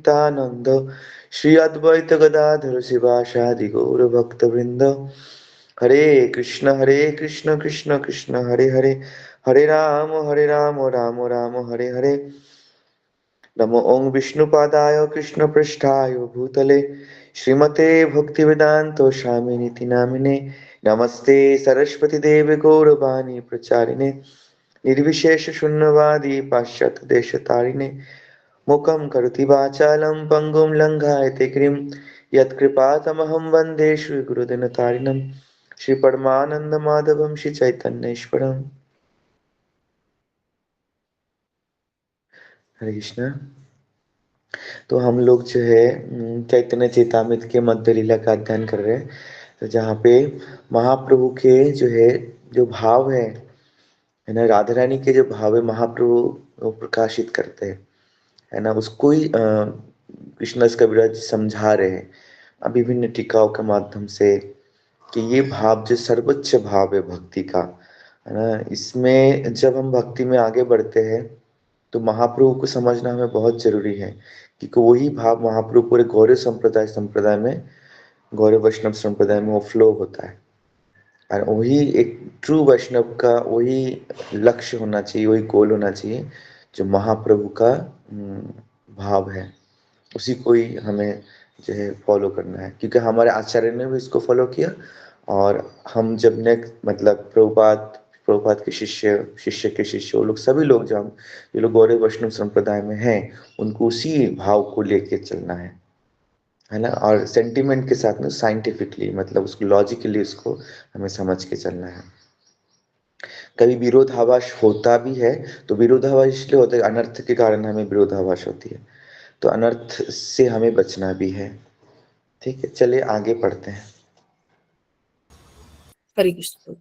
नित्यानंद श्री अद्वैत गदाधर शिवासादि गौर भक्त वृंद। हरे कृष्ण कृष्ण कृष्ण हरे हरे, हरे राम राम राम हरे हरे। नमो ओं विष्णुपादाय कृष्ण पृष्ठाय भूतले श्रीमते भक्ति वेदांत स्वामी नीति नामिने। नमस्ते सरस्वती देव गौरवाणी प्रचारिणे, निर्विशेष शून्यवादी पाश्चात्य देश तारिणे। मुखं करोति वाचालं पङ्गुं लङ्घयते गिरिं, यत्कृपातमहं वन्दे श्रीगुरुदिनतारिणं। श्रीपरमानन्दमाधवं श्रीचैतन्येश्वरम्। हरे कृष्णा। तो हम लोग जो है चैतन्य चेतामृत के मध्य लीला का अध्ययन कर रहे हैं। तो जहाँ पे महाप्रभु के जो है, जो भाव है ना, राधा रानी के जो भाव है महाप्रभु प्रकाशित करते हैं, है ना। उसको ही कृष्णदास कविराज समझा रहे हैं विभिन्न टीकाओं के माध्यम से कि ये भाव जो सर्वोच्च भाव है भक्ति का, है ना। इसमें जब हम भक्ति में आगे बढ़ते हैं तो महाप्रभु को समझना हमें बहुत जरूरी है, क्योंकि वही भाव महाप्रभु पूरे गौड़ीय संप्रदाय में, गौड़ीय वैष्णव संप्रदाय में वो फ्लो होता है। और वही एक ट्रू वैष्णव का वही लक्ष्य होना चाहिए, वही गोल होना चाहिए जो महाप्रभु का भाव है। उसी को ही हमें जो है फॉलो करना है, क्योंकि हमारे आचार्य ने भी इसको फॉलो किया। और हम जब नेक्स्ट मतलब प्रभुपाद के शिष्य के शिष्य, वो लोग सभी लोग जो हम जो लोग गौड़ीय वैष्णव संप्रदाय में हैं, उनको उसी भाव को लेके चलना है ना। और सेंटिमेंट के साथ में साइंटिफिकली, मतलब उसको लॉजिकली उसको हमें समझ के चलना है। कभी विरोधाभास होता भी है तो विरोधाभास इसलिए होता है, अनर्थ के कारण हमें विरोधाभास होती है, तो अनर्थ से हमें बचना भी है। ठीक है, चलिए आगे पढ़ते हैं। हरे कृष्ण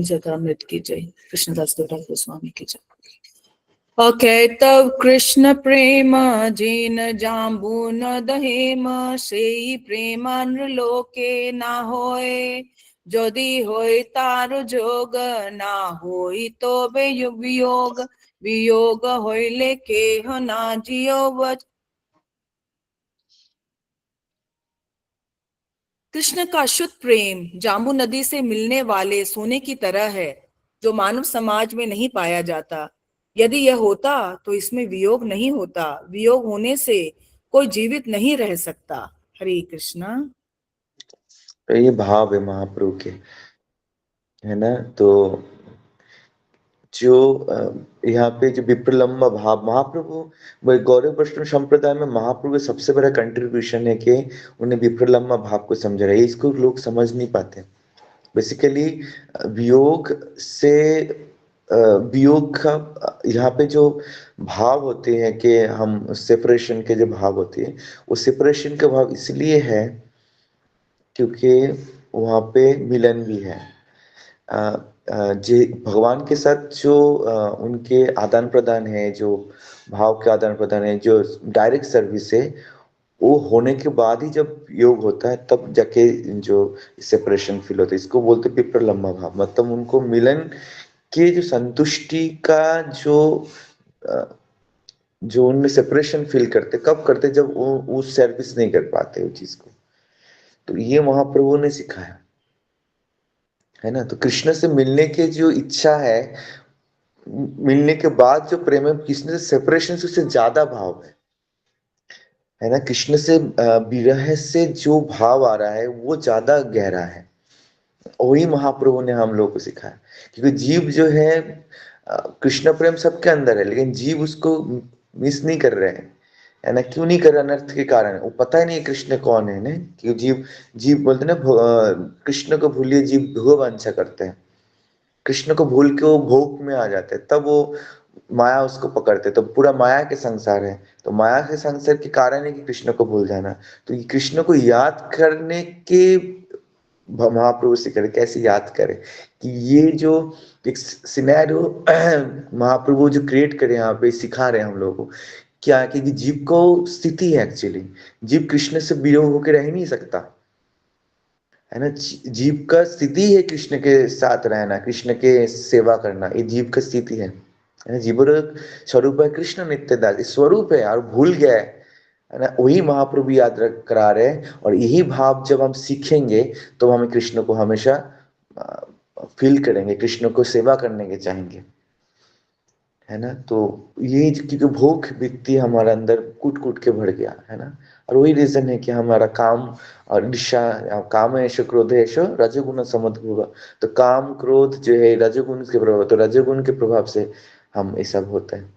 चैतामृत की जय, कृष्णदास कविराज गोस्वामी की जय। अकैतव कृष्ण प्रेम जेन जाम्बू न दहेम, सेई प्रेमान्र लोके ना होए। यदि होय तार जोग, ना होई तो वियोग। वियोग होइले केह ना जियो। कृष्ण का शुद्ध प्रेम जाम्बू नदी से मिलने वाले सोने की तरह है, जो मानव समाज में नहीं पाया जाता। यदि यह होता तो इसमें वियोग नहीं होता। वियोग होने से कोई जीवित नहीं रह सकता। हरे कृष्णा। तो ये भाव है महाप्रभु के, है ना। तो जो यहाँ पे जो विप्रलंब भाव महाप्रभु, गौरव वैष्णव संप्रदाय में महाप्रभु का सबसे बड़ा कंट्रीब्यूशन है कि उन्हें विप्रलंब भाव को समझ रहे हैं। इसको लोग समझ नहीं पाते। बेसिकली वियोग से वियोग का यहाँ पे जो भाव होते हैं कि हम सेपरेशन के जो भाव होते हैं, वो सेपरेशन के भाव इसलिए है क्योंकि वहाँ पे मिलन भी है। जे भगवान के साथ जो उनके आदान प्रदान है, जो भाव के आदान प्रदान है, जो डायरेक्ट सर्विस है, वो होने के बाद ही जब योग होता है तब जाके जो सेपरेशन फील होता है। इसको बोलते विप्रलंब भाव, मतलब उनको मिलन के जो संतुष्टि का अ, जो उनमें सेपरेशन फील करते, कब करते, जब वो सर्विस नहीं कर पाते वो चीज को। तो ये महाप्रभु ने सिखाया, है ना। तो कृष्ण से मिलने की जो इच्छा है, मिलने के बाद जो प्रेम है, कृष्ण से सेपरेशन से उससे ज्यादा भाव है ना। कृष्ण से विरह से जो भाव आ रहा है वो ज्यादा गहरा है। वही महाप्रभु ने हम लोग को सिखाया, क्योंकि जीव जो है कृष्ण प्रेम सबके अंदर है, लेकिन जीव उसको मिस नहीं कर रहे हैं, है ना। क्यों नहीं कर रहे? अनर्थ के कारण। वो पता ही नहीं कृष्ण कौन है ना। क्यों जीव जीव बोलते ना, कृष्ण को भूलिए जीव भोग वांछा करते हैं। कृष्ण को भूल के वो भोग में आ जाते हैं, तब वो माया उसको पकड़ते, तो पूरा माया के संसार है। तो माया के संसार के कारण है कि कृष्ण को भूल जाना। तो ये कृष्ण को याद करने के महाप्रभु से करे, कैसे याद करे, कि ये जो एक सिनेरियो महाप्रभु जो क्रिएट करे यहाँ पे, सिखा रहे हैं हम लोगों को क्या, कि जीव को स्थिति है एक्चुअली। जीव कृष्ण से वियोग होकर रह ही नहीं सकता, है ना। जीव का स्थिति है कृष्ण के साथ रहना, कृष्ण के सेवा करना, ये जीव का स्थिति है। है ना। जीवन स्वरूप है कृष्ण नित्य दास, इस स्वरूप है और भूल गया है ना। वही महाप्रभु याद रख करा रहे हैं, और यही भाव जब हम सीखेंगे तो हम कृष्ण को हमेशा फील करेंगे, कृष्ण को सेवा करने के चाहेंगे, है ना। तो ये क्योंकि भूख वृत्ति हमारा अंदर कूट कूट के भर गया है ना, और वही रीजन है कि हमारा काम और ईर्ष्या, काम ऐश क्रोध ऐश रजोगुण समद्भव, तो काम क्रोध जो है रजोगुण के प्रभाव, तो रजोगुण के प्रभाव से हम ये सब होता है।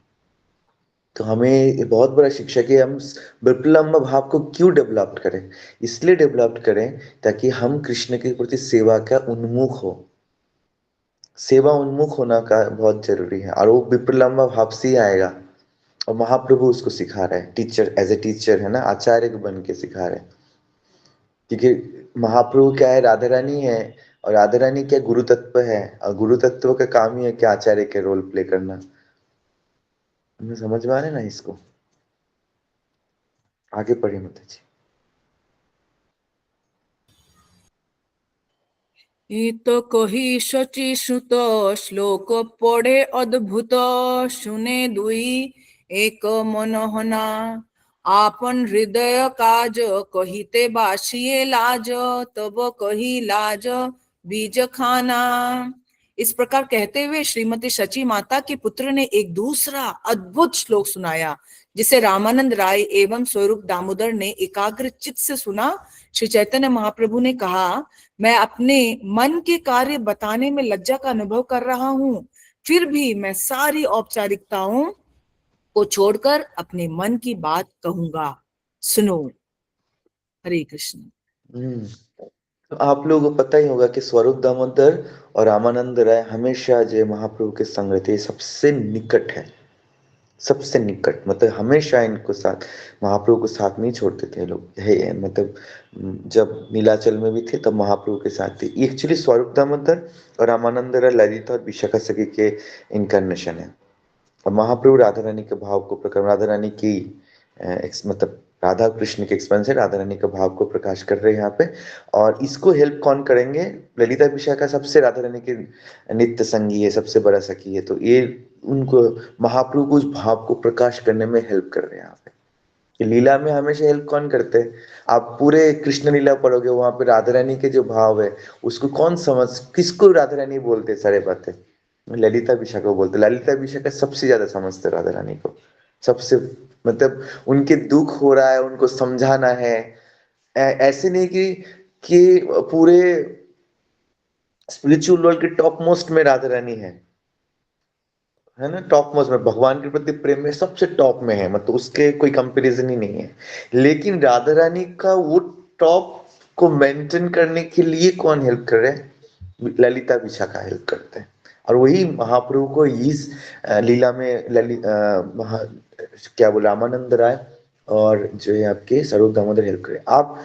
तो हमें ये बहुत बड़ा शिक्षा कि हम विप्लम्ब भाव को क्यों डेवलप करें, इसलिए डेवलप करें ताकि हम कृष्ण के प्रति सेवा का उन्मुख हो, सेवा उन्मुख होना का बहुत जरूरी है, और वो विप्रलंब भाव से ही आएगा। और महाप्रभु उसको सिखा रहे हैं, टीचर एज ए टीचर है ना, आचार्य बन के सिखा रहे हैं। क्योंकि महाप्रभु क्या है, राधा रानी है, और राधा रानी क्या गुरु तत्व है, और गुरु तत्व का काम ही है कि आचार्य के रोल प्ले करना। हमें समझ में आ रहे ना इसको, आगे पढ़िए माता जी। तो कही शची सुत श्लोक पढ़े अद्भुत, सुने दुई एक मन होना, आपन हृदय काज कहिते बासिए लाज, तब कही लाज बीज खाना। इस प्रकार कहते हुए श्रीमती शची माता के पुत्र ने एक दूसरा अद्भुत श्लोक सुनाया, जिसे रामानंद राय एवं स्वरूप दामोदर ने एकाग्र चित्त से सुना। श्री चैतन्य महाप्रभु ने कहा, मैं अपने मन के कार्य बताने में लज्जा का अनुभव कर रहा हूँ, फिर भी मैं सारी औपचारिकताओं को छोड़कर अपने मन की बात कहूंगा, सुनो। हरे कृष्ण। तो आप लोगों को पता ही होगा कि स्वरूप दामोदर और रामानंद राय हमेशा जो महाप्रभु के संग रहते, सबसे निकट है, सबसे निकट, मतलब हमेशा इनको साथ, महाप्रभु को साथ नहीं छोड़ते थे ये लोग है, मतलब जब नीलाचल में भी थे तब महाप्रभु के साथ थे। एक्चुअली स्वरूप दामोदर और रामानंद राय ललिता और विशाखा सखी के इनकारनेशन है, और महाप्रभु राधा रानी के भाव को प्रकट, राधा रानी की मतलब राधा कृष्ण के एक्सपेंस है, राधा रानी का भाव को प्रकाश कर रहे हैं यहाँ पे। और इसको हेल्प कौन करेंगे, ललिता विशाखा सबसे राधा रानी के नित्य संगी है, सबसे बड़ा सखी है, तो ये उनको महाप्रभु को उस भाव को प्रकाश करने में हेल्प कर रहे हैं यहाँ पे। कि लीला में हमेशा हेल्प कौन करते हैं, आप पूरे कृष्ण लीला पढ़ोगे वहां पे राधा रानी के जो भाव है उसको कौन समझ, किसको राधा रानी बोलते हैं, सारे बातें ललिता विशाखा को बोलते, ललिता विशाखा सबसे ज्यादा समझते राधा रानी को, सबसे, मतलब उनके दुख हो रहा है उनको समझाना है। ऐसे नहीं कि पूरे स्पिरिचुअल वर्ल्ड के टॉप मोस्ट में राधा रानी है ना, टॉप मोस्ट में भगवान के प्रति प्रेम में सबसे टॉप में है, मतलब उसके कोई कंपैरिजन ही नहीं है। लेकिन राधा रानी का वो टॉप को मेंटेन करने के लिए कौन हेल्प कर रहे हैं, ललिता विशाखा हेल्प करते हैं। और वही महाप्रभु को इस लीला में क्या बोला रामानंद राय और जो है आपके स्वरूप दामोदर हेल्प करे। आप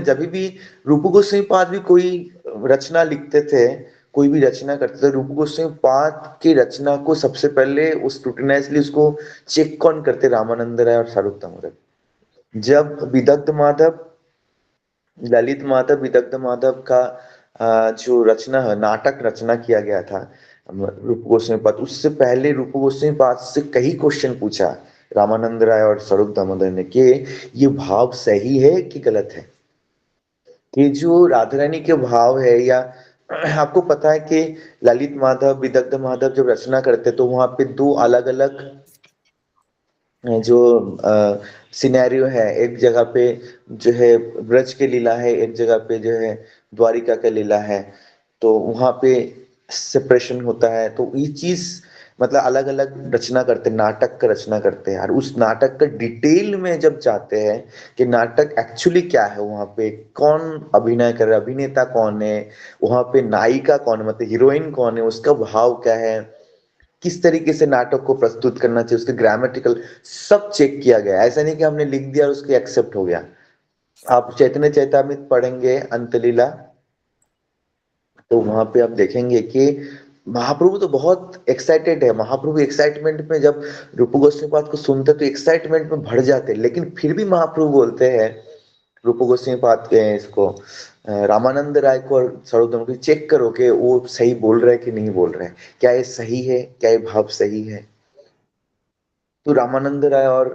जब भी रूप गोस्वामी पाद भी कोई रचना लिखते थे, कोई भी रचना करते थे, रूप गोस्वामी पाद की रचना को सबसे पहले उस स्क्रूटिनाइजली उसको चेक कौन करते, रामानंद राय और स्वरूप दामोदर। जब विदग्ध माधव, ललित माधव विदग्ध माधव का जो रचना है, नाटक रचना किया गया था रूप गोस्वामी पाद, उससे पहले रूप गोस्वामी पाद से कई क्वेश्चन पूछा रामानंद राय और स्वरूप दामोदर ने कि ये भाव सही है कि गलत है, कि जो राधा रानी के भाव है, या आपको पता है कि ललित माधव विदग्ध माधव जब रचना करते तो वहां पे दो अलग अलग जो सिनेरियो है, एक जगह पे जो है ब्रज के लीला है, एक जगह पे जो है द्वारिका का लीला है, तो वहां पे सेपरेशन होता है। तो ये चीज मतलब अलग अलग रचना करते हैं, नाटक का रचना करते हैं, और उस नाटक का डिटेल में जब जाते हैं कि नाटक एक्चुअली क्या है, वहां पे कौन अभिनय कर रहा है, अभिनेता कौन है, वहां पे नायिका कौन है, मतलब हीरोइन कौन है, उसका भाव क्या है, किस तरीके से नाटक को प्रस्तुत करना चाहिए, उसके ग्रामेटिकल सब चेक किया गया। ऐसा नहीं कि हमने लिख दिया और उसके एक्सेप्ट हो गया। आप चैतन्य चैतामृत पढ़ेंगे अंतलीला, तो वहां पे आप देखेंगे कि महाप्रभु तो बहुत एक्साइटेड है, महाप्रभु एक्साइटमेंट में जब रूप गोस्वामी पाद को सुनते तो एक्साइटमेंट में भर जाते, लेकिन फिर भी महाप्रभु बोलते हैं रूप गोस्वामी पाद के इसको रामानंद राय को और सर्वोत्तम को चेक करो कि वो सही बोल रहे हैं कि नहीं बोल रहे हैं, क्या ये सही है, क्या ये भाव सही है। तो रामानंद राय और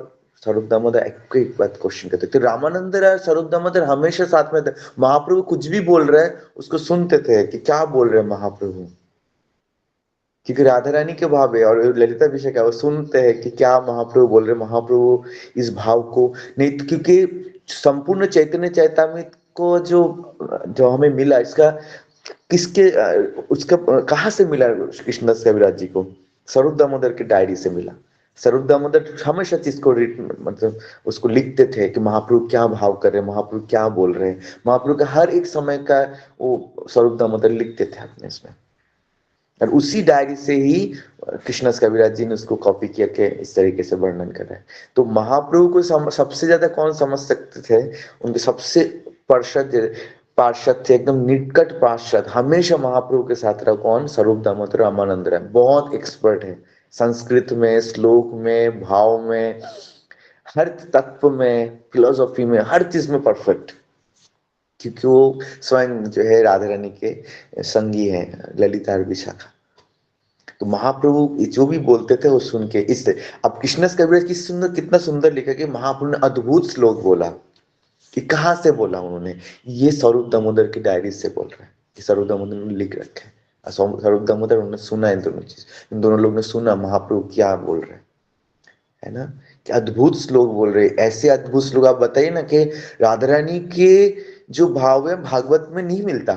स्वरूप दामोदर एक बात क्वेश्चन करते थे, रामानंद राय और स्वरूप दामोदर हमेशा साथ में थे, महाप्रभु कुछ भी बोल रहे हैं उसको सुनते थे कि क्या बोल रहे हैं महाप्रभु, क्योंकि राधा रानी के भाव है और ललिता अभिषेक है, वो सुनते हैं कि क्या महाप्रभु बोल रहे हैं, महाप्रभु इस भाव को नहीं तो, क्योंकि संपूर्ण चैतन्य चैतामृत को जो जो हमें मिला इसका किसके उसका कहाँ से मिला, कृष्णदास कविराज जी को स्वरूप दामोदर की डायरी से मिला। स्वरूप दामोदर हमेशा चीज को मतलब उसको लिखते थे कि महाप्रभु क्या भाव कर रहे हैं, महाप्रभु क्या बोल रहे हैं, महाप्रभु का हर एक समय का वो स्वरूप दामोदर लिखते थे अपने इसमें, और उसी डायरी से ही कृष्णदास कविराज जी ने उसको कॉपी किया के इस तरीके से वर्णन कर रहे हैं। तो महाप्रभु को सबसे ज्यादा कौन समझ सकते थे, उनके सबसे पार्षद थे, एकदम निकट पार्षद, हमेशा महाप्रभु के साथ रहा कौन, स्वरूप दामोदर रामानंद राय, बहुत एक्सपर्ट है संस्कृत में, श्लोक में, भाव में, हर तत्व में, फिलोसॉफी में, हर चीज में परफेक्ट, क्योंकि वो स्वयं जो है राधा रानी के संगी हैं, ललिता और विशाखा। तो महाप्रभु जो भी बोलते थे वो सुन के इस अब कृष्णदास कविराज की सुंदर, कितना सुंदर लिखा कि महाप्रभु ने अद्भुत श्लोक बोला, कि कहाँ से बोला उन्होंने, ये स्वरूप दामोदर की डायरी से बोल रहे हैं, कि स्वरूप दामोदर ने लिख रखे हैं, स्वरूप दामोदर उन्होंने सुना इन दोनों चीज, इन दोनों लोग ने सुना महाप्रभु क्या बोल रहे हैं, है ना, कि अद्भुत श्लोक बोल रहे, ऐसे अद्भुत श्लोक आप बताइए ना कि राधा रानी के जो भाव है भागवत में नहीं मिलता,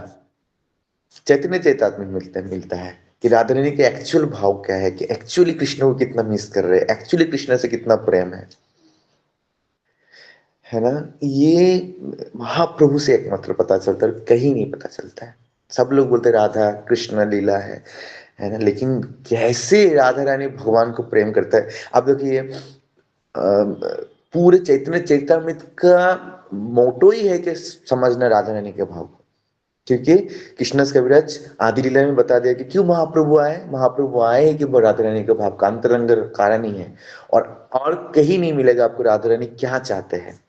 चैतन्य चैतात्म्य में मिलता है, कि राधा रानी के एक्चुअल भाव क्या है, कि एक्चुअली कृष्ण को कितना मिस कर रहे हैं, एक्चुअली कृष्ण से कितना प्रेम है ना, ये महाप्रभु से एकमात्र पता चलता है, कहीं नहीं पता चलता है। सब लोग बोलते राधा कृष्ण लीला है ना, लेकिन कैसे राधा रानी भगवान को प्रेम करता है। अब देखिए पूरे चैतन्य चैतामृत का मोटो ही है कि समझना राधा रानी के भाव को, क्योंकि कृष्णदास कविराज आदि लीला में बता दिया कि क्यों महाप्रभु आए, महाप्रभु आए कि वो राधा रानी के भाव का अंतरंग कारण ही है, और कहीं नहीं मिलेगा आपको राधा रानी क्या चाहते हैं।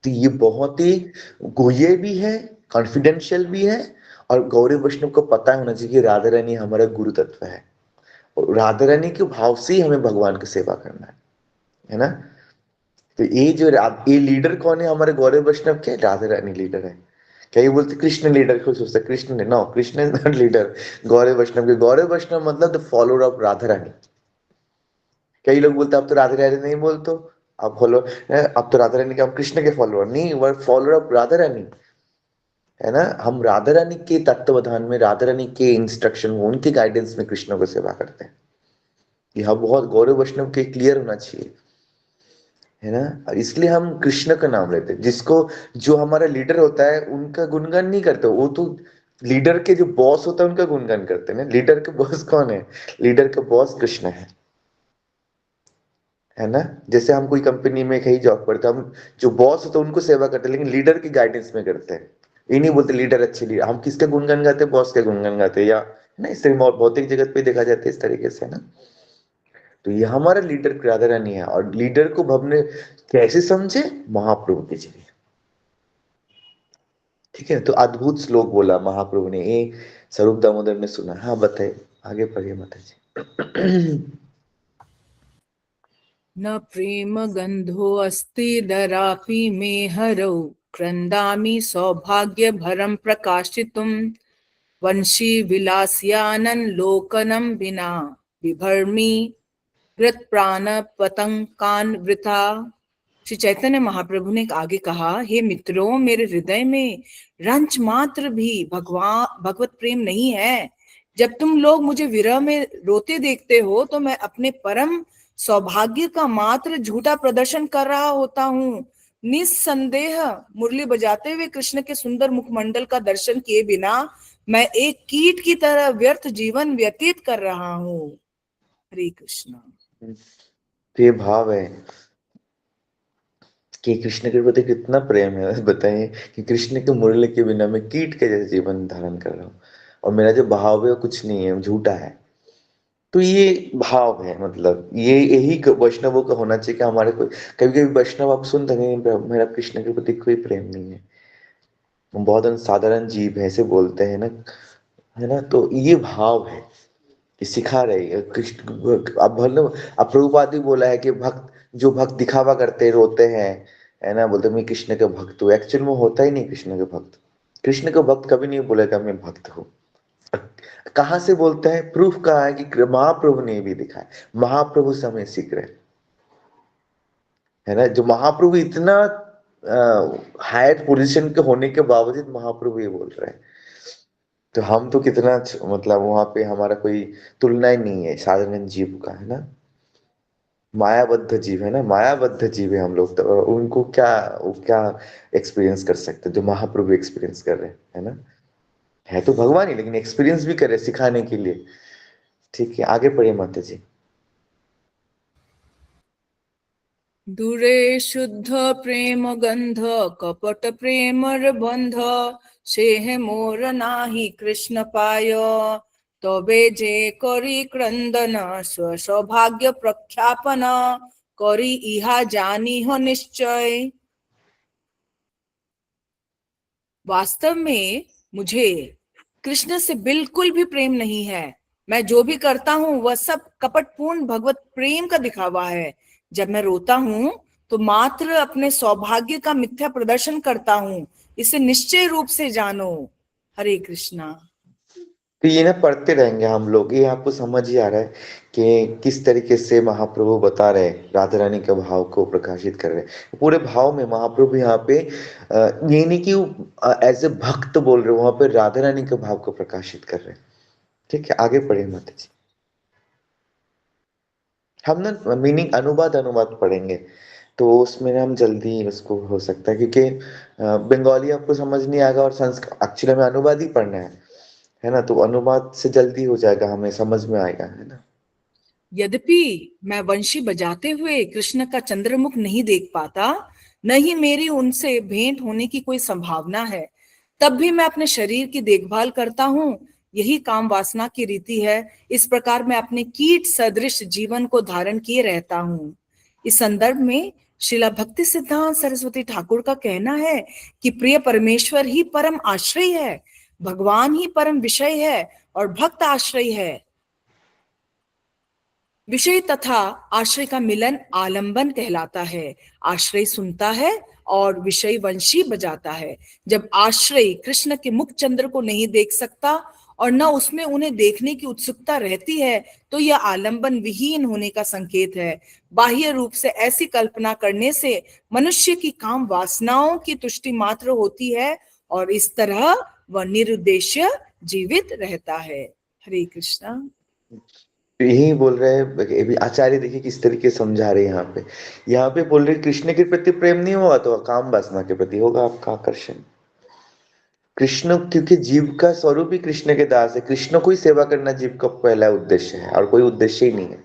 तो ये बहुत ही गुह्य भी है, कॉन्फिडेंशियल भी है, और गौरी वैष्णव को पता होना चाहिए कि राधा रानी हमारा गुरु तत्व है, और राधा रानी के भाव से ही हमें भगवान की सेवा करना है ना। तो ये जो ये लीडर कौन है हमारे गौरव वैष्णव के, राधा रानी लीडर है। कई बोलते कृष्ण लीडर को सोचते, Krishna no, Krishna is not leader, Gaudiya Vaishnav के, गौरव वैष्णव मतलब the follower of Radha Rani. कई लोग बोलते आप तो राधा रानी नहीं बोलते, आप फॉलो, अब तो राधा रानी के, हम कृष्ण के फॉलोअर नहीं, वो फॉलोअर ऑफ राधा रानी, है ना। हम राधा रानी के तत्वावधान में, राधा रानी के इंस्ट्रक्शन में, उनके गाइडेंस में कृष्ण को सेवा करते हैं। यह बहुत गौरव वैष्णव के क्लियर होना चाहिए, है ना। और इसलिए हम कृष्ण का नाम लेते हैं, जिसको जो हमारा लीडर होता है उनका गुणगान नहीं करते, वो तो लीडर के जो बॉस होता है उनका गुणगान करते हैं ना। लीडर के बॉस कौन है, लीडर का बॉस कृष्ण है ना। जैसे हम कोई कंपनी में कहीं जॉब करते हैं, हम जो बॉस होता है उनको सेवा करते हैं, लेकिन लीडर की गाइडेंस में करते हैं। ये नहीं बोलते लीडर अच्छे लीडर, हम किसका गुणगान गाते हैं, बॉस का गुणगान गाते हैं, या है ना। इस तरह भौतिक जगत पे देखा जाता है इस तरीके से, है ना। तो ये हमारा लीडर राधा रानी है, और लीडर को हमने कैसे समझे, महाप्रभु के जरिए, ठीक है। तो अद्भुत श्लोक बोला महाप्रभु ने, ये स्वरूप दामोदर ने सुना। हाँ बताइए, आगे पढ़िए माता जी। न प्रेम गंधो अस्ति दरापि मे हरौ, क्रन्दामि सौभाग्य भरम प्रकाशितुम, वंशी विलास्यानन लोकनम विना, विभर्मि कृत प्राण पतंकान वृथा। श्री चैतन्य महाप्रभु ने आगे कहा, हे मित्रों, मेरे हृदय में रंच मात्र भी भगवत प्रेम नहीं है। जब तुम लोग मुझे विरह में रोते देखते हो तो मैं अपने परम सौभाग्य का मात्र झूठा प्रदर्शन कर रहा होता हूँ। निस्संदेह मुरली बजाते हुए कृष्ण के सुंदर मुखमंडल का दर्शन किए बिना मैं एक कीट की तरह व्यर्थ जीवन व्यतीत कर रहा हूँ। हरे कृष्ण। तो ये भाव है कि कृष्ण के प्रति कितना प्रेम है, बताइए कि कृष्ण के मुरली के बिना मैं कीट के जैसे जीवन धारण कर रहा हूँ, और मेरा जो भाव है वो कुछ नहीं है, झूठा है। तो ये भाव है, मतलब ये यही वैष्णवों का होना चाहिए कि हमारे कोई, कभी कभी वैष्णव आप सुनते हैं मेरा कृष्ण के प्रति कोई प्रेम नहीं है, बहुत साधारण जीव है, ऐसे बोलते हैं ना, है ना। तो ये भाव है, कि सिखा रहे हैं कृष्ण। अब मतलब अब प्रभुपाद भी बोला है कि भक्त, जो भक्त दिखावा करते रोते हैं, है ना, बोलते मैं कृष्ण के भक्त हूँ, एक्चुअल में होता ही नहीं कृष्ण के भक्त। कृष्ण के भक्त कभी नहीं बोलेगा मैं भक्त हूँ। कहाँ से बोलता है? प्रूफ कहाँ है? कि महाप्रभु ने भी दिखाया, महाप्रभु से हमें सीख रहे हैं, है ना। जो महाप्रभु इतना हायर पोजीशन के होने के बावजूद महाप्रभु ये बोल रहे हैं, तो हम तो कितना मतलब वहां पे हमारा कोई तुलना ही नहीं है साधारण जीव का, है ना। मायाबद्ध जीव है ना, मायाबद्ध जीव है हम लोग, तो उनको क्या, वो क्या एक्सपीरियंस कर सकते हैं जो महाप्रभु एक्सपीरियंस कर रहे हैं, है ना। है तो भगवान ही, लेकिन एक्सपीरियंस भी करे सिखाने के लिए। ठीक है, आगे पढ़िए माता जी। दूरे शुद्ध प्रेम गंध कपट प्रेम बंध सेह मोर नाही कृष्ण पाय तबे जे करी क्रंदन स्व सौभाग्य प्रख्यापन करी इहा जानी हो निश्चय। वास्तव में मुझे कृष्ण से बिल्कुल भी प्रेम नहीं है। मैं जो भी करता हूँ वह सब कपटपूर्ण भगवत प्रेम का दिखावा है। जब मैं रोता हूँ तो मात्र अपने सौभाग्य का मिथ्या प्रदर्शन करता हूँ। इसे निश्चय रूप से जानो। हरे कृष्णा। तो ये ना पढ़ते रहेंगे हम लोग, ये आपको समझ ही आ रहा है कि किस तरीके से महाप्रभु बता रहे हैं, राधा रानी के भाव को प्रकाशित कर रहे हैं पूरे भाव में। महाप्रभु यहाँ पे ये नहीं कि एज ए भक्त बोल रहे, वहां पे राधा रानी के भाव को प्रकाशित कर रहे हैं। ठीक है, आगे पढ़े माता जी। हम ना मीनिंग अनुवाद अनुवाद पढ़ेंगे, तो उसमें ना हम जल्दी उसको हो सकता है, क्योंकि बंगाली आपको समझ नहीं आएगा और संस्कृत एक्चुअली हमें अनुवाद ही पढ़ना है ना, तो अनुवाद से जल्दी हो जाएगा, हमें समझ में आएगा, है ना। यद्यपि मैं वंशी बजाते हुए कृष्ण का चंद्रमुख नहीं देख पाता, न ही मेरी उनसे भेंट होने की कोई संभावना है, तब भी मैं अपने शरीर की देखभाल करता हूँ। यही काम वासना की रीति है। इस प्रकार मैं अपने कीट सदृश जीवन को धारण किए रहता हूँ। इस संदर्भ में श्रीला भक्ति सिद्धांत सरस्वती ठाकुर का कहना है कि प्रिय परमेश्वर ही परम आश्रय है, भगवान ही परम विषय है और भक्त आश्रय है। विषय तथा आश्रय का मिलन आलंबन कहलाता है। आश्रय सुनता है और विषय वंशी बजाता है। जब आश्रय कृष्ण के मुख चंद्र को नहीं देख सकता और न उसमें उन्हें देखने की उत्सुकता रहती है, तो यह आलंबन विहीन होने का संकेत है। बाह्य रूप से ऐसी कल्पना करने से मनुष्य की काम वासनाओं की तुष्टि मात्र होती है और इस तरह वह निरुद्देश्य जीवित रहता है। हरे कृष्णा। तो यही बोल रहे हैं अभी आचार्य, देखिए किस तरीके से समझा रहे हैं यहाँ पे। यहाँ पे बोल रहे कृष्ण के प्रति प्रेम नहीं होगा तो काम वासना के प्रति होगा आपका आकर्षण। कृष्ण, क्योंकि जीव का स्वरूप ही कृष्ण के दास है, कृष्ण को ही सेवा करना जीव का पहला उद्देश्य है और कोई उद्देश्य ही नहीं है।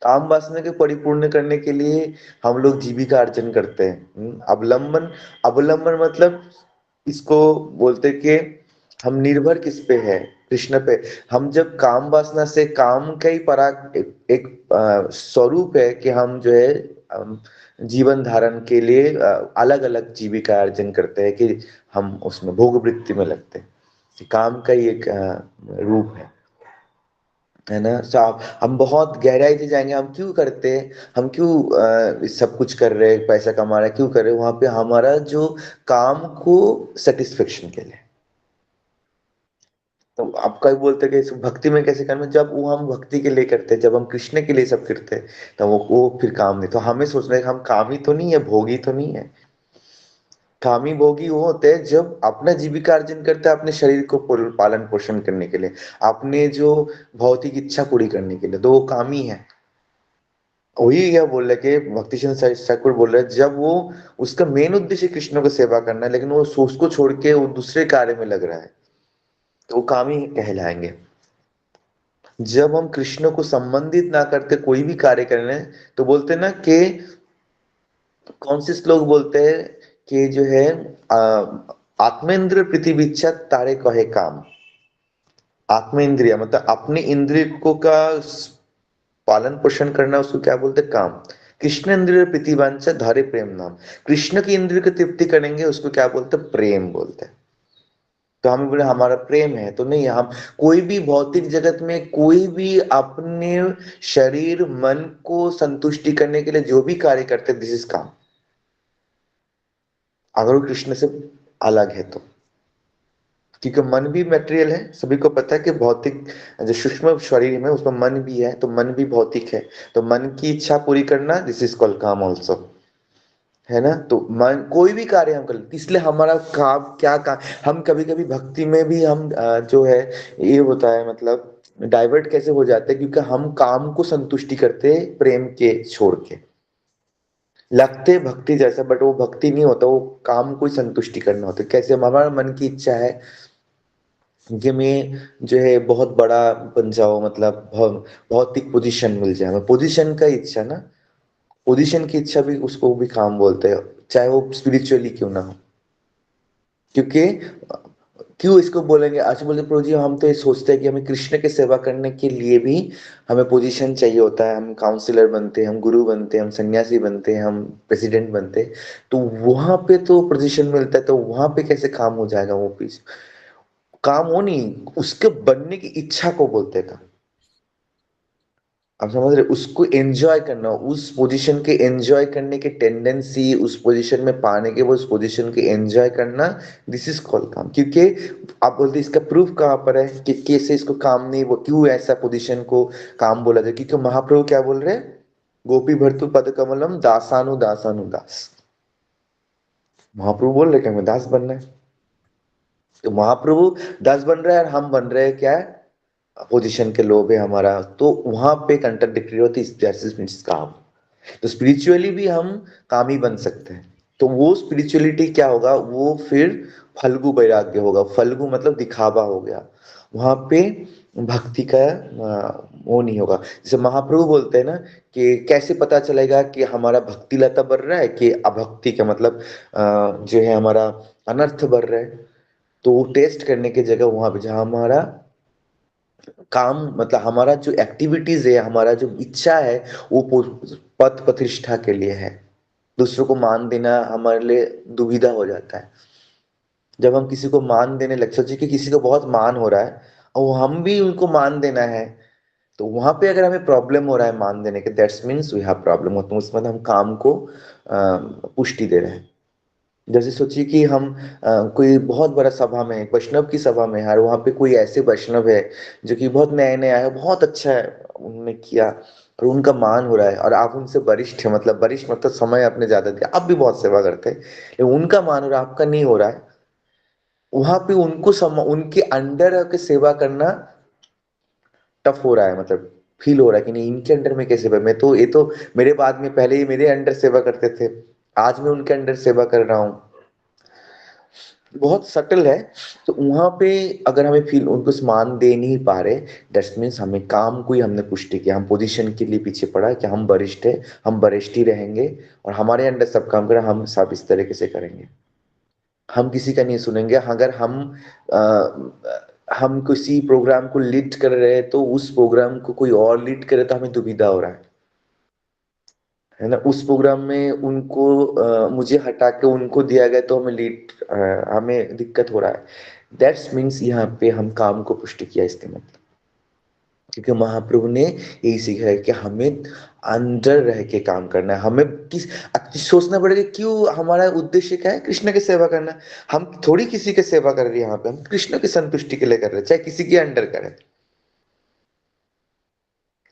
काम वासना के परिपूर्ण करने के लिए हम लोग जीविका अर्जन करते हैं। अवलंबन, अवलंबन मतलब इसको बोलते कि हम निर्भर किस पे है? कृष्ण पे। हम जब काम वासना से, काम का ही पराग एक स्वरूप है कि हम जो है जीवन धारण के लिए अलग अलग जीविका अर्जन करते हैं, कि हम उसमें भोग वृत्ति में लगते हैं, कि काम का ही एक रूप है ना। साहब हम बहुत गहराई से जाएंगे, हम क्यों करते हैं, हम क्यों सब कुछ कर रहे हैं, पैसा कमा रहे हैं, क्यों कर रहे हैं? वहां पे हमारा जो काम को सेटिस्फेक्शन के लिए। तो आप कई बोलते हैं कि भक्ति में कैसे करना, जब वो हम भक्ति के लिए करते हैं, जब हम कृष्ण के लिए सब करते हैं, तो वो फिर काम नहीं। तो हमें सोचना है कि हम कामी तो नहीं है, भोगी तो नहीं है। कामी भोगी वो होते हैं जब अपना जीविका अर्जन करते हैं अपने शरीर को पालन पोषण करने के लिए, अपने जो भौतिक इच्छा पूरी करने के लिए, तो वो कामी है। वही यह बोल रहे कि भक्ति चंद्र ठाकुर बोल रहे जब वो, उसका मेन उद्देश्य कृष्ण को सेवा करना है, लेकिन वो उसको छोड़ के वो दूसरे कार्य में लग रहा है, तो वो कामी कहलाएंगे। जब हम कृष्ण को संबंधित ना करते कोई भी कार्य करने, तो बोलते ना कि कौन से श्लोक बोलते हैं कि जो है आत्मेंद्र पृथ्वीच्छा तारे कहे काम। आत्मेंद्रिय मतलब अपने इंद्रिय को का पालन पोषण करना, उसको क्या बोलते हैं? काम। कृष्ण इंद्रिय प्रतिवांछा धारे प्रेम नाम। कृष्ण की इंद्रिय को तृप्ति करेंगे उसको क्या बोलते हैं? प्रेम बोलते हैं। तो हम बोले हमारा प्रेम है, तो नहीं, हम कोई भी भौतिक जगत में कोई भी अपने शरीर मन को संतुष्टि करने के लिए जो भी कार्य करते, दिस इज काम, अगर वो कृष्ण से अलग है तो। क्योंकि मन भी मटेरियल है, सभी को पता है कि भौतिक जो सूक्ष्म शरीर में उसमें मन भी है, तो मन भी भौतिक है, तो मन की इच्छा पूरी करना, दिस इज कॉल्ड काम ऑल्सो, है ना। तो मन कोई भी कार्य हम कर, इसलिए हमारा काम क्या काम, हम कभी कभी भक्ति में भी हम जो है ये होता है, मतलब डाइवर्ट कैसे हो जाते हैं, क्योंकि हम काम को संतुष्टि करते हैं प्रेम के छोड़ के, लगते भक्ति जैसा, बट वो भक्ति नहीं होता, वो काम को ही संतुष्टि करना होता है। कैसे हमारा मन की इच्छा है कि मैं जो है बहुत बड़ा बन जाओ, मतलब भौतिक पोजीशन मिल जाए, हमें पोजीशन का इच्छा ना, पोजीशन की इच्छा भी, उसको भी काम बोलते हैं, चाहे वो स्पिरिचुअली क्यों ना हो। क्योंकि क्यों इसको बोलेंगे, आज बोलते प्रभु जी हम तो ये सोचते हैं कि हमें कृष्ण की सेवा करने के लिए भी हमें पोजीशन चाहिए होता है, हम काउंसलर बनते हैं, हम गुरु बनते हैं, हम सन्यासी बनते हैं, हम प्रेसिडेंट बनते हैं, तो वहां पे तो पोजीशन मिलता है, तो वहां पे कैसे काम हो जाएगा, वो पीछे काम हो नहीं, उसके बनने की इच्छा को बोलते हैं काम। आप समझ रहे, उसको एंजॉय करना, उस पोजीशन के एंजॉय करने की टेंडेंसी, उस पोजीशन में पाने के, वो उस पोजीशन के एंजॉय करना, दिस इज कॉल्ड काम। क्योंकि आप बोलते इसका प्रूफ कहाँ पर है कि कैसे इसको काम नहीं, वो क्यों ऐसा पोजीशन को काम बोला जाए, क्योंकि महाप्रभु क्या बोल रहे हैं, गोपी भर्तु पद कमलम दासानु दासानु दास, महाप्रभु बोल रहे कि हमें दास बनना है, तो महाप्रभु दास बन रहे हैं और हम बन रहे हैं क्या है, पोजीशन के लोभ है हमारा, तो वहां पे कंट्राडिक्टरी होती है काम। तो स्पिरिचुअली भी हम कामी बन सकते हैं, तो वो स्पिरिचुअलिटी क्या होगा, वो फिर फल्गु वैराग्य होगा, फल्गु मतलब दिखावा हो गया, वहां पे भक्ति का वो नहीं होगा। जैसे महाप्रभु बोलते हैं ना कि कैसे पता चलेगा कि हमारा भक्ति लता बढ़ रहा है कि अभक्ति का, मतलब जो है हमारा अनर्थ बढ़ रहा है, तो वो टेस्ट करने की जगह वहां पे जहां हमारा काम, मतलब हमारा जो एक्टिविटीज है, हमारा जो इच्छा है, वो पद प्रतिष्ठा के लिए है, दूसरों को मान देना हमारे लिए दुविधा हो जाता है। जब हम किसी को मान देने लग, सोचिए कि किसी को बहुत मान हो रहा है और हम भी उनको मान देना है, तो वहां पे अगर हमें प्रॉब्लम हो रहा है मान देने के, that's means we have problem, होता है उसमें हम काम को पुष्टि दे रहे हैं। जैसे सोचिए कि हम कोई बहुत बड़ा सभा में, वैष्णव की सभा में है, और वहां पे कोई ऐसे वैष्णव है जो कि बहुत नए नए आए हैं, बहुत अच्छा है उन्होंने किया और उनका मान हो रहा है, और आप उनसे वरिष्ठ है, मतलब वरिष्ठ मतलब समय आपने ज्यादा दिया, आप भी बहुत सेवा करते हैं, लेकिन उनका मान हो रहा है, आपका नहीं हो रहा है, वहां पे उनको उनके अंडर के सेवा करना टफ हो रहा है, मतलब फील हो रहा है कि नहीं इनके अंडर में कैसे, मैं तो, ये तो मेरे बाद में पहले ही मेरे अंडर सेवा करते थे, आज मैं उनके अंडर सेवा कर रहा हूँ, बहुत सटल है। तो वहां पे अगर हमें फील उनको मान दे नहीं पा रहे, दैट्स मीन्स हमें काम को ही हमने पुष्टि किया, हम पोजीशन के लिए पीछे पड़ा कि हम वरिष्ठ है, हम वरिष्ठ ही रहेंगे और हमारे अंडर सब काम करें, हम सब इस तरीके से करेंगे, हम किसी का नहीं सुनेंगे। अगर हम किसी प्रोग्राम को लीड कर रहे हैं, तो उस प्रोग्राम को कोई और लीड करे तो हमें दुविधा हो रहा है ना, उस प्रोग्राम में उनको मुझे हटा के उनको दिया गया तो हमें हमें दिक्कत हो रहा है, दैट्स मीन्स यहाँ पे हम काम को पुष्टि किया इसके मतलब। क्योंकि महाप्रभु ने यही सीखा है कि हमें अंदर रह के काम करना है, हमें सोचना पड़ेगा क्यों, हमारा उद्देश्य क्या है, कृष्ण की सेवा करना, हम थोड़ी किसी की सेवा कर रहे हैं, यहाँ पे हम कृष्ण की संतुष्टि के लिए कर रहे हैं, चाहे किसी के अंडर करें,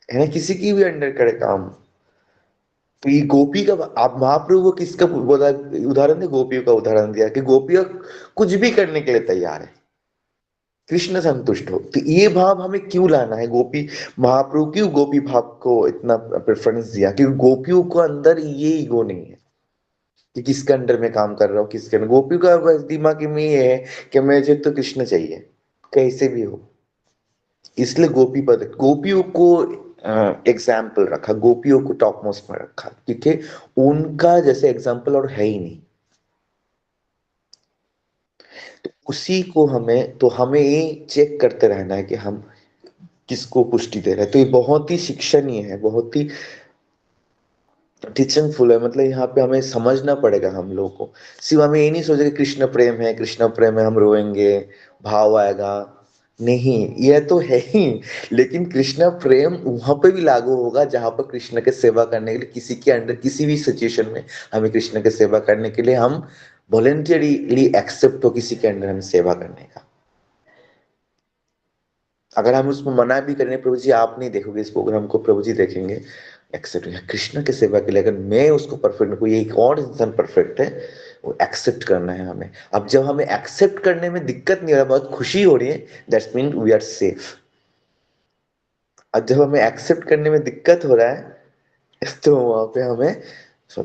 है ना, किसी की भी अंडर करे काम। तो ये गोपी का, आप महाप्रभु को किसका बोला उदाहरण दे, गोपियों का उदाहरण दिया कि गोपियां कुछ भी करने के लिए तैयार है, कृष्ण संतुष्ट हो, तो ये भाव हमें क्यों लाना है, गोपी महाप्रभु क्यों गोपी भाव को इतना प्रेफरेंस दिया, क्योंकि गोपियों को अंदर ये ईगो नहीं है कि किसके अंडर में काम कर रहा हूँ, किसके अंडर, गोपियों का बस दिमाग में ये है कि मुझे तो कृष्ण चाहिए कैसे भी हो, इसलिए गोपी पद गोपियों को एग्जाम्पल रखा, गोपियों को टॉप मोस्ट में रखा, क्योंकि उनका जैसे एग्जाम्पल और है ही नहीं। तो उसी को हमें, तो हमें ये चेक करते रहना है कि हम किसको पुष्टि दे रहे हैं, तो ये बहुत ही शिक्षणीय है, बहुत ही टीचिंग फुल है, मतलब यहाँ पे हमें समझना पड़ेगा हम लोगों को। सिर्फ हमें ये नहीं सोचे कि कृष्ण प्रेम है, कृष्ण प्रेम है, हम रोएंगे, भाव आएगा, नहीं, यह तो है ही। लेकिन कृष्ण प्रेम वहां पे भी लागू होगा जहां पर कृष्ण के सेवा करने के लिए किसी के अंडर किसी भी सिचुएशन में हमें कृष्ण के सेवा करने के लिए हम वॉलेंटियरली एक्सेप्ट हो किसी के अंडर हमें सेवा करने का। अगर हम उसमें मना भी करें, प्रभु जी आप नहीं देखोगे इस प्रोग्राम को, प्रभु जी देखेंगे, एक्सेप्ट, कृष्ण की सेवा के लिए अगर मैं उसको परफेक्ट, कोई एक और इंसान परफेक्ट है, वो एक्सेप्ट करना है हमें। अब जब हमें एक्सेप्ट करने में दिक्कत नहीं हो रहा, बहुत खुशी हो रही है, that's mean we are safe. और जब हमें एक्सेप्ट करने में दिक्कत हो रहा है तो वहां पे हमें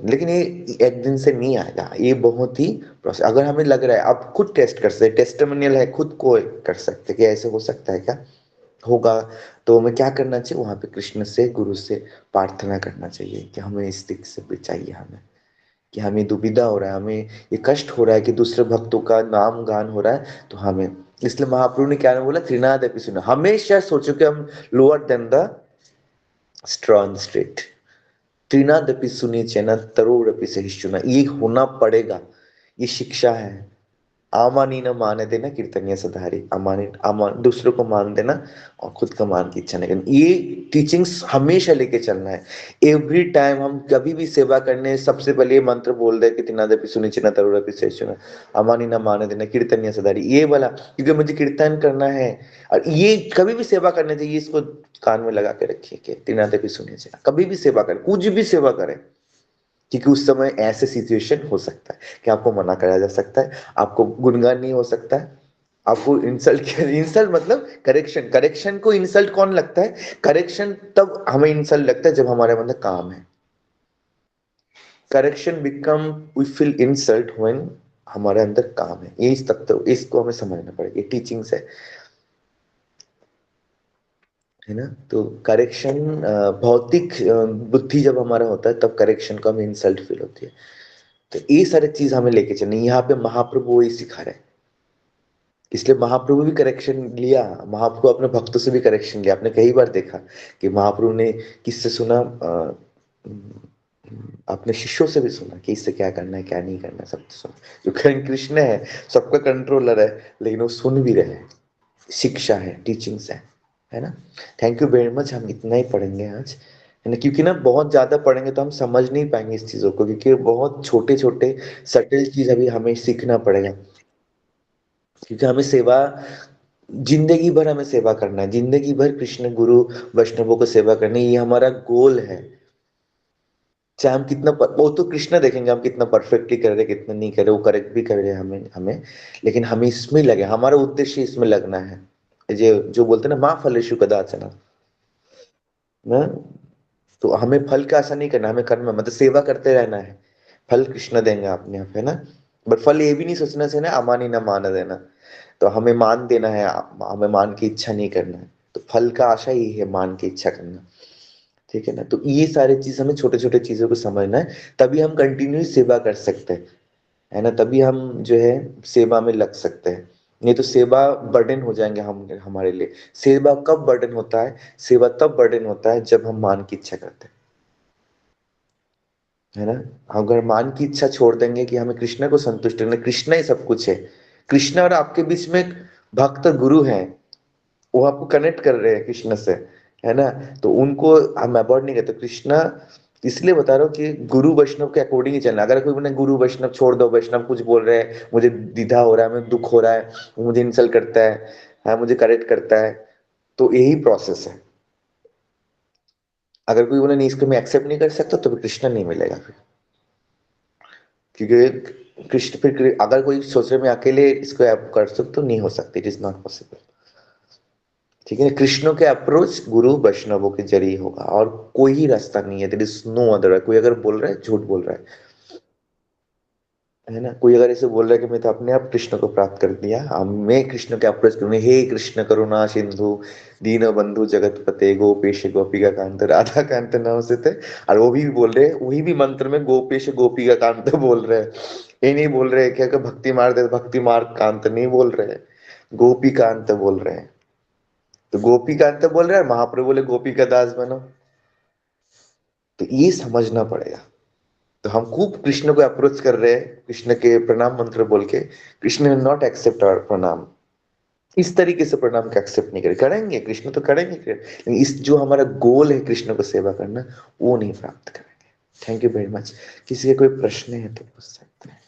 लेकिन ये एक दिन से नहीं आएगा, ये बहुत ही प्रोसेस। अगर हमें लग रहा है, आप खुद टेस्ट कर सकते, टेस्टिमोनियल है, खुद को कर सकते कि ऐसे हो सकता है क्या, होगा, तो हमें क्या करना चाहिए, वहां पे कृष्ण से, गुरु से प्रार्थना करना चाहिए कि हमें इस दिक से बचाइए, हमें कि हमें दुविधा हो रहा है, हमें ये कष्ट हो रहा है कि दूसरे भक्तों का नाम गान हो रहा है, तो हमें, इसलिए महाप्रभु ने क्या बोला, त्रिनाद अपि सुनो, हमेशा सोचो कि हम lower than the strong straight, त्रिनादपि सुनी चैना तरोड़पि सहिष्णुना, ये होना पड़ेगा, ये शिक्षा है। आमानी न मान देना कीर्तनिया सधारी, अमानी अमान, दूसरों को मान देना और खुद का मान की इच्छा नहीं करनी, ये टीचिंग्स हमेशा लेके चलना है। एवरी टाइम हम कभी भी सेवा करने, सबसे पहले ये मंत्र बोल दे कि तिनादपि सुनी चिना तरुणपि सहिष्णुना, अमानी न मान देना कीर्तनिया सधारी, ये वाला, क्योंकि मुझे कीर्तन करना है। और ये कभी भी सेवा करने चाहिए, इसको कान में लगा के रखिए कि तिनादपि सुनी चिना, कभी भी सेवा करें, कुछ भी सेवा करें, क्योंकि उस समय ऐसे सिचुएशन हो सकता है कि आपको मना करा जा सकता है, आपको गुणगान नहीं हो सकता है, आपको इंसल्ट, इंसल्ट मतलब करेक्शन, करेक्शन को इंसल्ट कौन लगता है, करेक्शन तब हमें इंसल्ट लगता है जब हमारे अंदर काम है। Correction become, we feel insult when हमारे अंदर काम है, ये इस तत्व, इसको हमें समझना पड़ेगा, ये टीचिंग्स है ना। तो करेक्शन, भौतिक बुद्धि जब हमारा होता है तब करेक्शन को हमें इंसल्ट फील होती है। तो ये सारी चीज हमें लेके चलनी, यहाँ पे महाप्रभु वही सिखा रहे हैं। इसलिए महाप्रभु भी करेक्शन लिया, महाप्रभु अपने भक्तों से भी करेक्शन लिया। आपने कई बार देखा कि महाप्रभु ने किससे सुना, अपने शिष्यों से भी सुना कि इससे क्या करना है क्या नहीं करना है, सब सुना। जो कृष्ण है, सबका कंट्रोलर है, लेकिन वो सुन भी रहे हैं, शिक्षा है, टीचिंग्स है ना। थैंक यू वेरी मच, हम इतना ही पढ़ेंगे आज, है ना, क्योंकि ना बहुत ज्यादा पढ़ेंगे तो हम समझ नहीं पाएंगे इस चीजों को, क्योंकि बहुत छोटे छोटे सटल चीज अभी हमें सीखना पड़ेगा। क्योंकि हमें सेवा, जिंदगी भर हमें सेवा करना है, जिंदगी भर कृष्ण गुरु वैष्णवों को सेवा करनी, ये हमारा गोल है। चाहे हम कितना वो तो कृष्ण देखेंगे हम कितना परफेक्टली कर रहे कितना नहीं कर रहे, वो करेक्ट भी कर रहे हैं हमें हमें लेकिन हमें इसमें लगे, हमारा उद्देश्य इसमें लगना है। जो बोलते हैं ना, माँ फलेषु कदाचन ना, तो हमें फल का आशा नहीं करना, हमें कर्म मतलब सेवा करते रहना है, फल कृष्ण देंगे अपने आप, है ना। बट फल ये भी नहीं सोचना चाहिए ना, अमानी ना मान देना, तो हमें मान देना है, हमें मान की इच्छा नहीं करना है, तो फल का आशा ही है मान की इच्छा करना, ठीक है ना। तो ये सारी चीज हमें छोटे छोटे चीजों को समझना है, तभी हम कंटिन्यू सेवा कर सकते हैं, है ना, तभी हम जो है सेवा में लग सकते हैं। नहीं तो सेवा बर्डन हो जाएंगे हम हमारे लिए। सेवा कब बर्डन होता है, सेवा तब बर्डन होता है जब हम मान की इच्छा करते हैं, है ना। अगर मान की इच्छा छोड़ देंगे कि हमें कृष्ण को संतुष्ट करना, कृष्ण ही सब कुछ है, कृष्ण और आपके बीच में एक भक्त गुरु है, वो आपको कनेक्ट कर रहे हैं कृष्ण से, है ना। तो उनको हम अवॉइड नहीं करते, कृष्ण इसलिए बता रहा हूँ कि गुरु वैष्णव के अकॉर्डिंग ही चलना। अगर कोई बोले गुरु वैष्णव छोड़ दो, वैष्णव कुछ बोल रहे हैं, मुझे द्विधा हो रहा है, मुझे दुख हो रहा है, वो मुझे इंसल्ट करता है, हाँ मुझे करेक्ट करता है, तो यही प्रोसेस है। अगर कोई बोले नहीं इसको मैं एक्सेप्ट नहीं कर सकता, तो फिर कृष्ण नहीं मिलेगा फिर, क्योंकि कृष्ण फिर, अगर कोई सोच रहे मैं अकेले इसको कर सकता तो नहीं हो सकती, इट इज नॉट पॉसिबल, ठीक है। कृष्ण के अप्रोच गुरु वैष्णवों के जरिए होगा, और कोई ही रास्ता नहीं है, देयर इज नो अदर। कोई अगर बोल रहा है झूठ बोल रहा है ना। कोई अगर ऐसे बोल रहा है कि मैं तो अपने आप कृष्ण को प्राप्त कर दिया, मैं कृष्ण के अप्रोच करूंगा, हे कृष्ण करुणा सिंधु दीन बंधु जगत पते गोपेश गोपिका कांत राधा कांत नमस्ते, और वो भी बोल रहे हैं, वही भी मंत्र में गोपेश गोपिका कांत बोल रहे हैं। ये नहीं बोल रहे क्या कि भक्ति मार्ग भक्ति मार्ग कांत नहीं बोल रहे हैं, गोपी कांत बोल रहे हैं। तो गोपी कांत बोल रहे हैं, महाप्रभु बोले गोपी का दास बनो, तो ये समझना पड़ेगा। तो हम खूब कृष्ण को अप्रोच कर रहे हैं, कृष्ण के प्रणाम मंत्र बोल के, कृष्ण नॉट एक्सेप्ट आवर प्रणाम। इस तरीके से प्रणाम का एक्सेप्ट नहीं करेंगे, कृष्ण तो करेंगे, लेकिन इस जो हमारा गोल है कृष्ण को सेवा करना, वो नहीं प्राप्त करेंगे। Thank you very much. किसी के कोई प्रश्न है तो पूछ सकते हैं।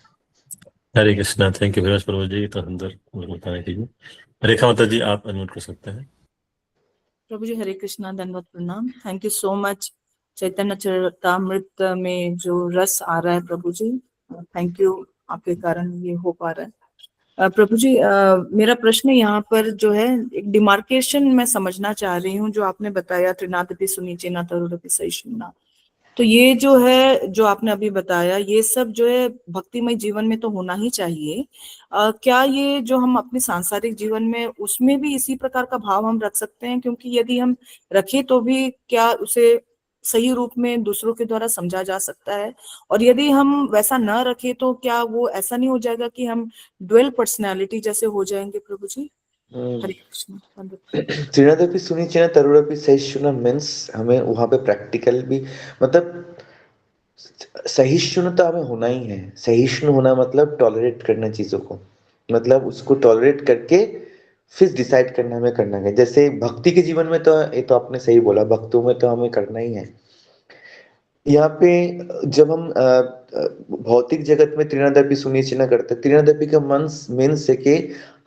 Hare Krishna, thank you very much प्रभु जी, तो अंदर बताने के लिए। रेखा माता जी, आप अनम्यूट कर सकते हैं। प्रभु जी हरे कृष्णा, दंडवत प्रणाम। Thank you so much. Chaitanya Charitamrita में जो रस आ रहा है प्रभु जी, थैंक यू, आपके कारण ये हो पा रहा है। प्रभु जी, मेरा प्रश्न यहाँ पर जो है, एक डिमार्केशन मैं समझना चाह रही हूँ। जो आपने बताया त्रिनादपि सुनीचेना तरुरपि सहिष्णुना, तो ये जो है, जो आपने अभी बताया, ये सब जो है भक्तिमय जीवन में तो होना ही चाहिए। क्या ये जो हम अपने सांसारिक जीवन में, उसमें भी इसी प्रकार का भाव हम रख सकते हैं? क्योंकि यदि हम रखें तो भी क्या उसे सही रूप में दूसरों के द्वारा समझा जा सकता है? और यदि हम वैसा न रखें तो क्या वो ऐसा नहीं हो जाएगा कि हम ड्वेल पर्सनैलिटी जैसे हो जाएंगे? प्रभु जी हरे कृष्ण। त्रिनादपि सुनीचेना तरुरपि सहिष्णुना मीन्स हमें वहां पे प्रैक्टिकल भी, मतलब सहिष्णुता हमें होना ही है। सहिष्णु होना मतलब टॉलरेट करना चीजों को, मतलब उसको टॉलरेट करके फिर डिसाइड करना हमें करना है। जैसे भक्ति के जीवन में तो ये तो आपने सही बोला, भक्तों में तो हमें करना ही है। यहाँ पे जब हम भौतिक जगत में त्रिनादपि सुनिश्चित करते हैं, त्रिनादपि का मीन्स है कि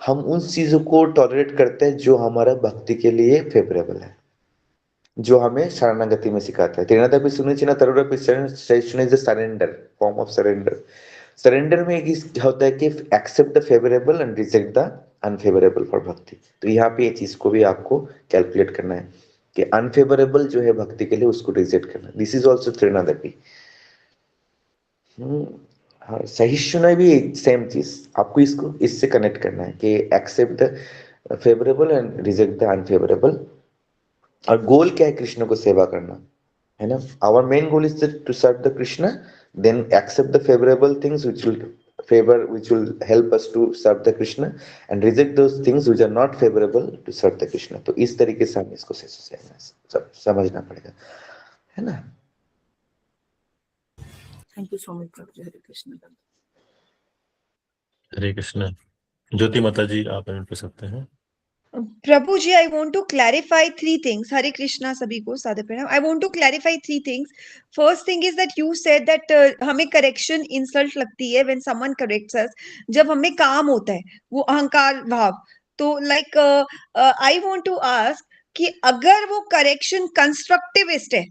हम उन चीजों को टॉलरेट करते हैं जो हमारा भक्ति के लिए फेवरेबल है, जो हमें शरणागति में सिखाता है। त्रिनादपि सुनिश्चित तरुरपि सहिष्णुना is a surrender, form of surrender. Surrender में एक होता है कि accept the favourable and reject the unfavourable for भक्ति। तो यहाँ पे ये चीज को भी आपको कैलकुलेट करना है कि अनफेवरेबल जो है भक्ति के लिए, उसको रिजेक्ट करना। दिस इज ऑल्सो त्रिनादपि। हाँ, सहिष्णुना भी सेम चीज, आपको इसको इससे कनेक्ट करना है कि accept the favourable and reject the unfavourable. और गोल क्या है? कृष्ण को सेवा करना है ना। Our main goal is to serve the Krishna, then accept the favourable things which will help us to serve the Krishna, and reject those things which are not favorable to serve the Krishna। तो इस तरीके से हम इसको समझना पड़ेगा, है ना। थैंक यू सो मच प्रभु जी, हरे कृष्ण। हरे कृष्णा। ज्योति माता जी, आप अनम्यूट कर सकते हैं। प्रभु जी, I want to clarify 3 things. Hare Krishna सभी को सादर प्रणाम। I want to clarify 3 things. First thing is that you said that हमें correction insult लगती है when someone corrects us, जब हमें काम होता है, वो अहंकार भाव। तो like I want to ask कि अगर वो correction constructivist है,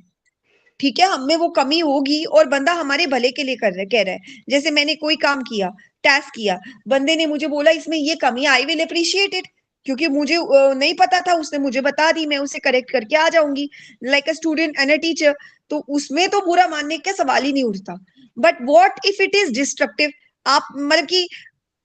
ठीक है, हमें वो कमी होगी और बंदा हमारे भले के लिए कह रहा है। जैसे मैंने कोई काम किया, टास्क किया, बंदे ने मुझे बोला इसमें ये कमी, आई विल अप्रिशिएट इट, क्योंकि मुझे नहीं पता था, उसने मुझे बता दी, मैं उसे करेक्ट करके आ जाऊंगी, like a student and a teacher. तो उसमें तो बुरा मानने का सवाल ही नहीं उठता। But what if it is destructive? आप मतलब कि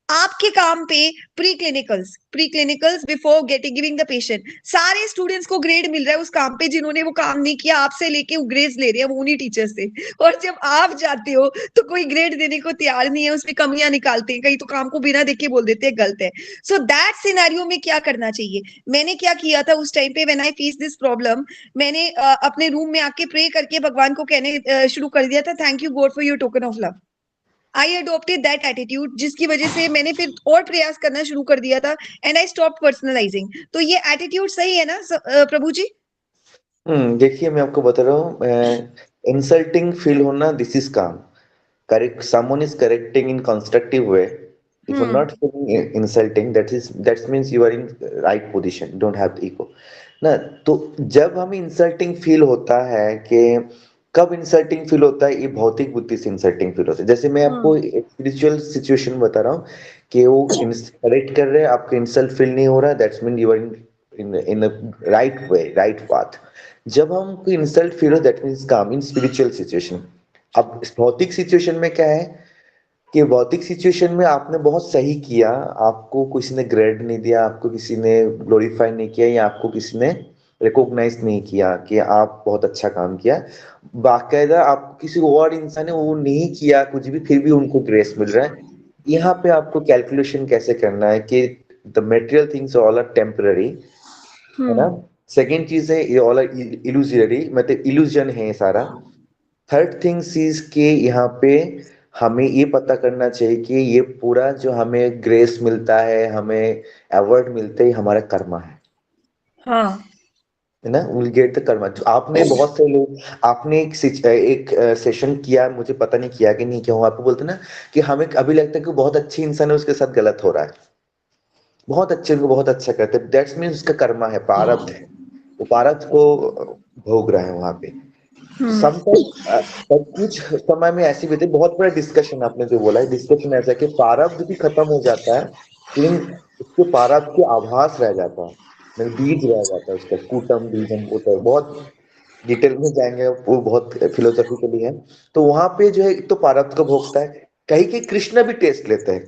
आपके काम पे pre clinicals before giving the patient, सारे स्टूडेंट्स को ग्रेड मिल रहा है उस काम पे जिन्होंने वो काम नहीं किया, आपसे लेके ग्रेड्स ले रहे हैं वो उन्हीं टीचर से। और जब आप जाते हो तो कोई ग्रेड देने को तैयार नहीं है, उसमें कमियां निकालते हैं, कहीं तो काम को बिना देखे बोल देते हैं गलत है। सो दैट सिनेरियो में क्या करना चाहिए? मैंने क्या किया था उस टाइम पे, when I face this problem, मैंने अपने रूम में आके प्रे करके भगवान को कहने शुरू कर दिया था, thank you God for your token of love. I adopted that attitude, जिसकी वजह से मैंने फिर और प्रयास करना शुरू कर दिया था, एंड आई स्टॉप पर्सनलाइजिंग। तो ये एटीट्यूड सही है ना प्रभु जी? देखिए मैं आपको बता रहा हूँ, इंसल्टिंग फील होना, दिस इज काम। Correct, someone is correcting in constructive way, if you're not feeling insulting, that means you are in right position, don't have ego ना। तो जब हमें इंसल्टिंग फील होता है, कि कब इंसल्टिंग फील होता है? ये भौतिक बुद्धि से इंसल्टिंग फील होता है। जैसे मैं आपको एक स्पिरिचुअल सिचुएशन बता रहा हूँ कि वो करेक्ट कर रहे हैं, आपको इंसल्ट फील नहीं हो रहा, that's mean you are in right way, right path. जब हमको इंसल्ट फील हो, दैट मीन्स काम इन स्पिरिचुअल सिचुएशन। अब भौतिक सिचुएशन में क्या है कि भौतिक सिचुएशन में आपने बहुत सही किया, आपको किसी ने ग्रेड नहीं दिया, आपको किसी ने ग्लोरीफाई नहीं किया, या आपको किसी ने रिकॉग्नाइज नहीं किया कि आप बहुत अच्छा काम किया, बाकायदा आपको किसी और इंसान ने वो नहीं किया कुछ भी, फिर भी उनको ग्रेस मिल रहा है। यहाँ पे आपको कैलकुलेशन कैसे करना है कि the material things all are temporary, है ना। सेकेंड चीज है, ये ऑल आर इल्यूजरी, मतलब इल्यूजन है ये सारा। थर्ड थिंग्स इज के यहाँ पे हमें ये पता करना चाहिए कि ये पूरा जो हमें ग्रेस मिलता है, हमें अवार्ड मिलते हैं, हमारा कर्मा हाँ है ना। Will get the Karma. तो आपने बहुत से लोग, आपने एक सेशन किया, मुझे पता नहीं किया कि नहीं किया, आपको बोलते ना कि हमें अभी लगता है कि बहुत अच्छी इंसान है, उसके साथ गलत हो रहा है, बहुत अच्छे उनको बहुत अच्छा करते हैं, दैट्स मीन उसका कर्मा है, प्रारब्ध है, वो प्रारब्ध को भोग रहा है वहां पे। समटाइम पर कुछ समय में ऐसी भी होती है, बहुत बड़ा डिस्कशन आपने जो बोला है, डिस्कशन ऐसा है कि प्रारब्ध भी खत्म हो जाता है, लेकिन उसके प्रारब्ध के आभास रह जाता है, मतलब बीज रह जाता है उसका, कूटम बीजम होता है, बहुत डिटेल में जाएंगे, वो बहुत फिलोसॉफिकली है। तो वहां पे जो है, एक तो प्रारब्ध को भोगता है, कहीं के कृष्ण भी टेस्ट लेते हैं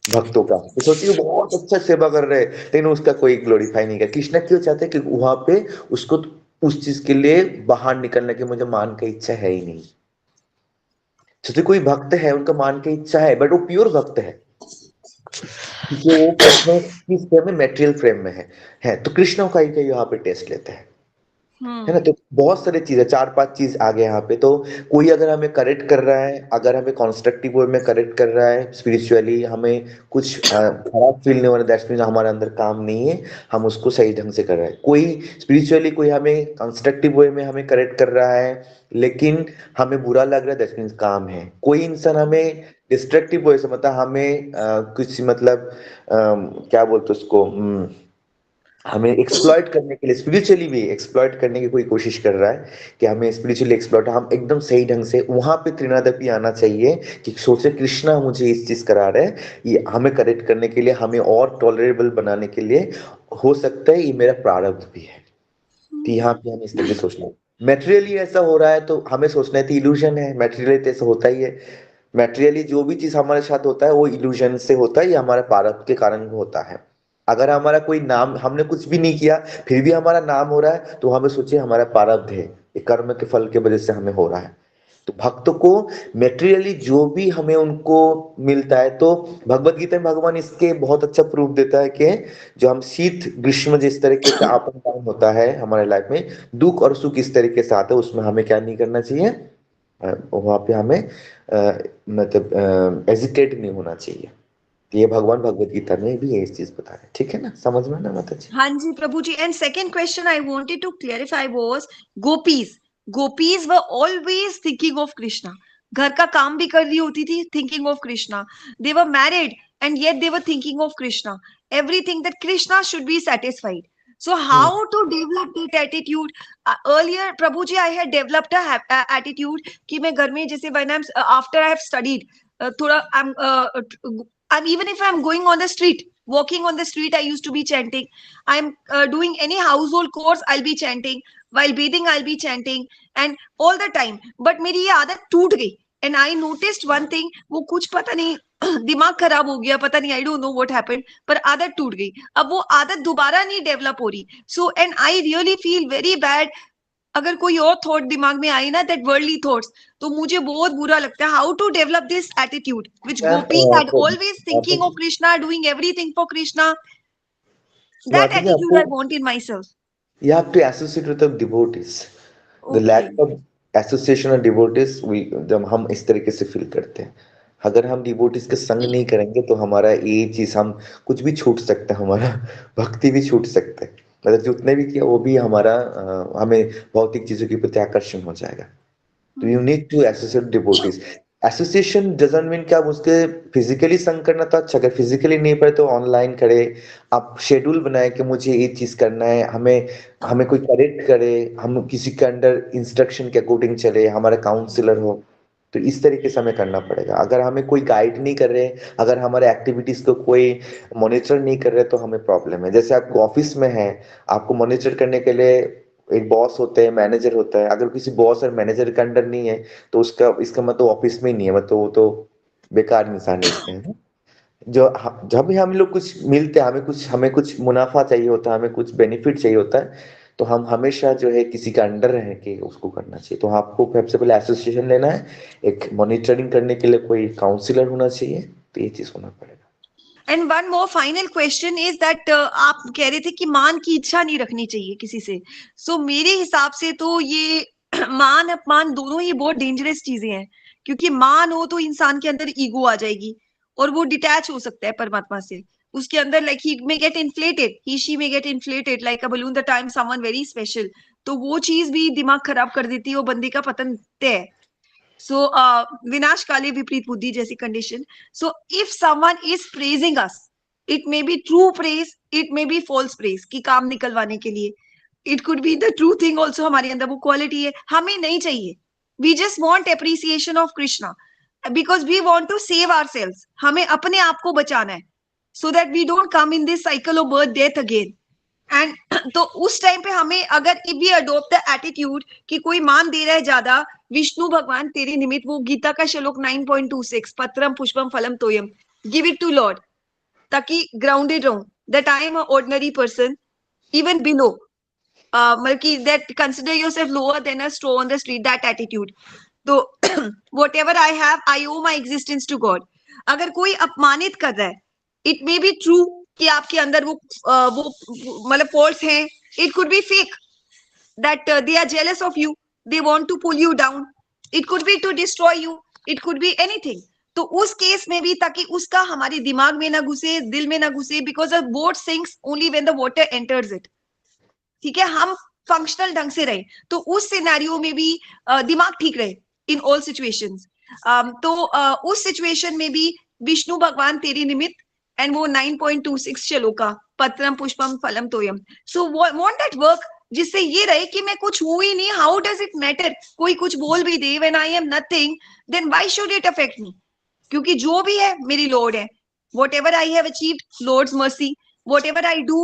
भक्तों का, तो सोचिए वो बहुत अच्छा सेवा कर रहे हैं, लेकिन उसका कोई ग्लोरीफाई नहीं कर। कृष्ण क्यों चाहते हैं कि वहां पे उसको उस चीज के लिए बाहर निकलने की मुझे मान की इच्छा है ही नहीं। सोचिए कोई भक्त है, उनका मान की इच्छा है, बट वो प्योर भक्त है, क्योंकि वो कृष्ण किस फ्रेम में, मेटेरियल फ्रेम में है तो कृष्ण का ही यहाँ पे टेस्ट लेते हैं, है ना। तो बहुत सारी चीजें, 4-5 चीज आ गए यहाँ पे। तो कोई अगर हमें करेक्ट कर रहा है, अगर हमें कॉन्स्ट्रक्टिव वे में करेक्ट कर रहा है, स्पिरिचुअली हमें कुछ खराब फील नहीं हो रहा, दैट्स मीन हमारे अंदर काम नहीं है, हम उसको सही ढंग से कर रहे हैं। कोई स्पिरिचुअली कोई हमें कंस्ट्रक्टिव वे में हमें करेक्ट कर रहा है, लेकिन हमें बुरा लग रहा है, दैट्स मीन काम है। कोई इंसान हमें डिस्ट्रक्टिव वे से, मतलब हमें कुछ मतलब क्या बोलते उसको, हमें एक्सप्लॉइट करने के लिए, स्पिरिचुअली भी एक्सप्लॉइट करने की कोई कोशिश कर रहा है कि हमें स्पिरिचुअली एक्सप्लॉइट, हम एकदम सही ढंग से वहां पे त्रिनादपि आना चाहिए कि सोचे कृष्णा मुझे इस चीज करा रहे हैं, ये हमें करेक्ट करने के लिए, हमें और टॉलरेबल बनाने के लिए, हो सकता है ये मेरा प्रारब्ध भी है। तो यहाँ पे हमें इस तरीके से सोचना है। मेटेरियली ऐसा हो रहा है तो हमें सोचना है कि इल्यूजन है, मेटेरियली तो ऐसा होता ही है। मेटेरियली जो भी चीज हमारे साथ होता है वो इल्यूजन से होता है, या हमारे प्रारब्ध के कारण होता है। अगर हमारा कोई नाम, हमने कुछ भी नहीं किया फिर भी हमारा नाम हो रहा है, तो हमें सोचिए हमारा प्रारब्ध है, ये कर्म के फल के वजह से हमें हो रहा है। तो भक्तों को मेटेरियली जो भी हमें उनको मिलता है, तो भगवत गीता में भगवान इसके बहुत अच्छा प्रूफ देता है कि जो हम शीत ग्रीष्म जिस तरीके से अप एंड डाउन होता है हमारे लाइफ में, दुख और सुख इस तरीके से आता है, उसमें हमें क्या नहीं करना चाहिए, वहां पे हमें मतलब एजिटेट नहीं होना चाहिए। ये भगवान भगवत गीता में भी ये चीज बता रहे हैं, ठीक है ना, समझ में ना माता जी। हाँ जी प्रभु जी। And second question I wanted to clarify was gopis were always thinking of Krishna. घर का काम भी कर रही होती थी, thinking of Krishna. They were married and yet they were thinking of Krishna, everything that Krishna should be satisfied. So how to develop that attitude? Earlier Prabhu ji I had developed a attitude कि मैं घर में जैसे when I'm after I have studied थोड़ा I'm even if I'm going on the street, walking on the street, I used to be chanting. I'm doing any household chores, I'll be chanting. While bathing, I'll be chanting, and all the time. But मेरी ये आदत टूट गई. And I noticed one thing, वो कुछ पता नहीं दिमाग खराब हो गया, पता नहीं, I don't know what happened, पर आदत टूट गई. अब वो आदत दोबारा नहीं डेवलप हो रही. So and I really feel very bad अगर कोई और थॉट दिमाग में आई ना, दैट वर्ल्डली थॉट्स, तो मुझे बहुत बुरा लगता है. How to develop this attitude which Gopi had always thinking of Krishna, doing everything for Krishna. That माता जी एटीट्यूड आई आपको, want in myself. you have to associate with the devotees, the okay. lack of association of devotees, we जब हम इस तरीके से feel करते हैं, अगर हम डिवोटीज के संग नहीं करेंगे तो हमारा ये चीज, हम कुछ भी छूट सकता है, हमारा भक्ति भी छूट सकता है, मतलब जितने भी किया वो भी हमारा हमें भौतिक चीजों के प्रति आकर्षण हो जाएगा। तो you need to associate devotees. Association doesn't mean कि आप उसके फिजिकली संग करना तो अच्छा, अगर फिजिकली नहीं पाए तो ऑनलाइन करे, आप शेड्यूल बनाए कि मुझे ये चीज करना है, हमें हमें कोई करेक्ट करे, हम किसी के अंडर इंस्ट्रक्शन के अकॉर्डिंग चले, हमारा काउंसलर हो, तो इस तरीके से हमें करना पड़ेगा। अगर हमें कोई गाइड नहीं कर रहे, अगर हमारे एक्टिविटीज को कोई मॉनिटर नहीं कर रहे, तो हमें प्रॉब्लम है। जैसे आपको ऑफिस में है, आपको मॉनिटर करने के लिए एक बॉस होते हैं, मैनेजर होता है, अगर किसी बॉस और मैनेजर के अंडर नहीं है तो उसका, इसका मतलब ऑफिस में ही नहीं है, मतलब वो तो बेकार इंसान है इसमें, है ना? जब भी हम लोग कुछ मिलते हैं, हमें कुछ मुनाफा चाहिए होता है, हमें कुछ बेनिफिट चाहिए होता है, तो हम हमेशा जो है किसी का अंडर रह के उसको करना चाहिए। तो आपको सबसे पहले एसोसिएशन लेना है, एक मॉनिटरिंग करने के लिए कोई काउंसलर होना चाहिए, तो ये चीज होना पड़ेगा। And one more final question is that आप कह रहे थे कि मान की इच्छा नहीं रखनी चाहिए किसी से. सो मेरे हिसाब से तो ये मान अपमान दोनों ही बहुत डेंजरस चीजें हैं, क्योंकि मान हो तो इंसान के अंदर ईगो आ जाएगी और वो डिटैच हो सकता है परमात्मा से। उसके अंदर like he may gate inflated, he she may gate inflated like a balloon the time someone very special. तो वो चीज भी दिमाग खराब कर देती है, वो बंदे का पतन तय है। सो विनाश काले विपरीत बुद्धि जैसी condition. So if someone is praising us, it may be true praise, it may be false praise की काम निकलवाने के लिए, it could be the true thing also, हमारे अंदर वो क्वालिटी है, हमें नहीं चाहिए। We just want appreciation of Krishna because we want to save our selves, हमें अपने आप को बचाना है, so that we don't come in this cycle of birth death again. And तो उस टाइम पे हमें अगर if we adopt the attitude कि कोई मान दे रहा है ज्यादा, विष्णु भगवान तेरे निमित्त, वो गीता का श्लोक 9.26, पत्रम पुष्पम फलम तोयम, गिव इट टू लॉर्ड, ताकि ग्राउंडेड रहूं that I am a ordinary person even below, मतलब कि that consider yourself lower than a straw on the street, that attitude. तो whatever I have, I owe my existence to God. अगर कोई अपमानित कर रहा है, इट मे बी ट्रू कि आपके अंदर वो मतलब फॉल्स हैं, it could be fake that they are jealous of you, they want to pull you down, it could be to destroy you, it could be anything. तो उस case में भी, ताकि उसका हमारे दिमाग में ना घुसे, दिल में ना घुसे, because a boat sinks only when the water enters it. ठीक है, हम फंक्शनल ढंग से रहे, तो उस सिनेरियो में भी दिमाग ठीक रहे इन ऑल सिचुएशंस। तो उस सिचुएशन में भी विष्णु भगवान तेरी निमित्त, एंड वो 9.26 श्लोका, पत्रम पुष्पम फलम तोयम। सो वांट दैट वर्क, जिससे ये रहे कि मैं कुछ हूं ही नहीं, हाउ डज इट मैटर, कोई कुछ बोल भी दे, when I am nothing, then why should it affect me, क्योंकि जो भी है मेरी लॉर्ड है। whatever I have achieved, Lord's mercy, whatever I do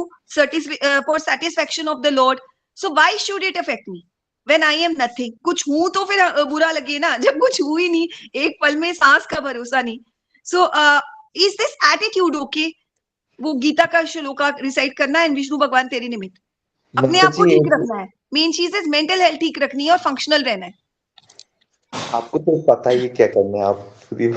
for satisfaction of the Lord, so why should it affect me when I am nothing? कुछ हूं तो फिर बुरा लगे ना, जब कुछ हूं ही नहीं, एक पल में सांस का भरोसा नहीं। So is this attitude okay? वो गीता का श्लोका रिसाइट करना है, विष्णु भगवान तेरे निमित्त, अपने आप को ठीक रखना है। मेन चीज इज मेंटल हेल्थ ठीक रखनी है और फंक्शनल रहना है। आपको तो पता ही है क्या करना है, आप खुद ही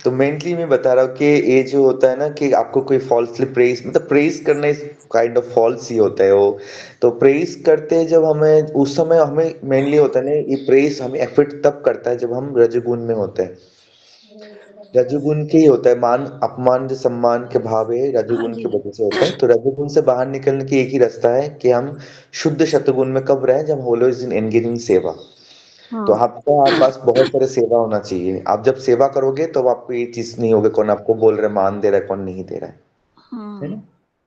तो मेंटली मैं बता रहा हूँ कि ये जो होता है ना कि आपको कोई फॉल्सली प्रेज, मतलब प्रेज करना इस काइंड ऑफ फॉल्स ही होता है वो। तो प्रेज करते हैं जब हमें, उस समय हमें मेनली होता है ना, ये प्रेज हमें एफर्ट तब करता है जब हम रजोगुण में होते हैं। रजोगुण के ही होता है, मान अपमान जो सम्मान के भाव है रजोगुण की वजह से होता है। तो रजोगुण से बाहर निकलने की एक ही रास्ता है कि हम शुद्ध शतगुण में कब रहे, जब ऑलवेज इन एंगेजिंग सेवा। तो आपका पास बहुत सारे सेवा होना चाहिए। आप जब सेवा करोगे तो आपको ये चीज नहीं होगी कौन आपको बोल रहा है, मान दे रहा है, कौन नहीं दे रहा है ना।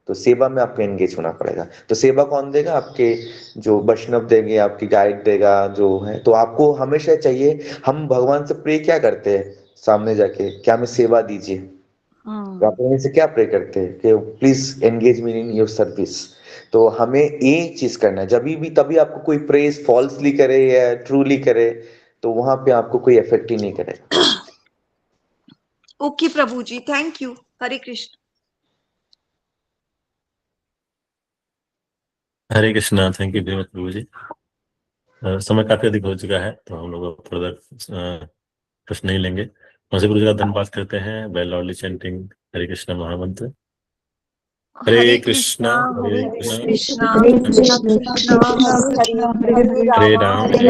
तो सेवा में आपको एंगेज होना पड़ेगा। तो सेवा कौन देगा? आपके जो वैष्णव देंगे, आपकी गाइड देगा जो है। तो आपको हमेशा चाहिए, हम भगवान से प्रे क्या करते हैं सामने जाके, क्या हमें सेवा दीजिए। तो आप उनसे क्या प्रे करते हैं कि please engage me in your service. तो हमें ये चीज करना है। जब भी तभी आपको कोई प्रेज फॉल्सली करे या ट्रूली करे, तो वहां पे आपको कोई इफेक्ट ही नहीं करेगा। ओके प्रभु जी, thank you. Hare Krishna. Hare Krishna. Thank you very much प्रभु जी। समय काफी अधिक हो चुका है, तो हम लोग फर्दर प्रश्न नहीं लेंगे। वैसे गुरु जी का धन्यवाद करते हैं। वेल लॉर्डली चैंटिंग हरे कृष्णा महामंत्र। हरे कृष्णा हरे कृष्णा हरे कृष्णा हरे राम हरे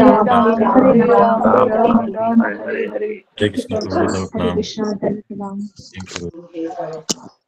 राम हरे कृष्ण प्रभु जी प्रणाम। Krishna Thank you.